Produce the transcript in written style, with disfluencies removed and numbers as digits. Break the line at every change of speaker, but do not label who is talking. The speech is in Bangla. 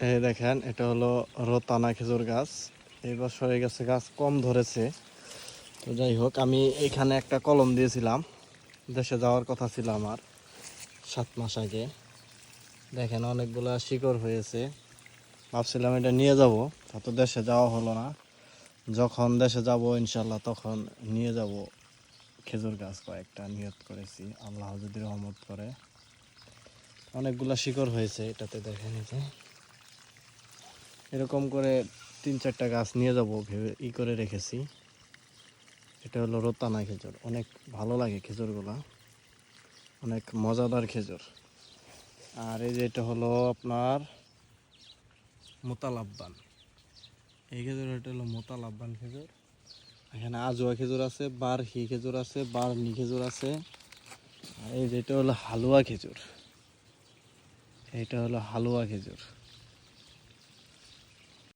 এই দেখেন, এটা হলো রতানা খেজুর গাছ। এই বছর এই গাছে গাছ কম ধরেছে। তো যাই হোক, আমি এখানে একটা কলম দিয়েছিলাম, দেশে যাওয়ার কথা ছিল আমার 7 মাস আগে। দেখেন অনেকগুলা শিকড় হয়েছে। ভাবছিলাম এটা নিয়ে যাব, তা তো দেশে যাওয়া হলো না। যখন দেশে যাব ইনশাল্লাহ তখন নিয়ে যাব। খেজুর গাছ কয়েকটা নিয়ত করেছি, আল্লাহ যদি রহমত করে। অনেকগুলা শিকড় হয়েছে এটাতে, দেখেন এই যে এরকম করে 3-4টা গাছ নিয়ে যাব ভেবে করে রেখেছি। এটা হলো রতানা খেজুর, অনেক ভালো লাগে খেজুরগুলা, অনেক মজাদার খেজুর। আর এই যে এটা হলো আপনার মোতালাব্বান। এই খেজুর, এটা হলো মোতালাব্বান খেজুর। এখানে আজোয়া খেজুর আছে, বারহি খেজুর আছে, বারনি খেজুর আছে। আর এই যেটা হলো হালুয়া খেজুর, এইটা হলো হালুয়া খেজুর।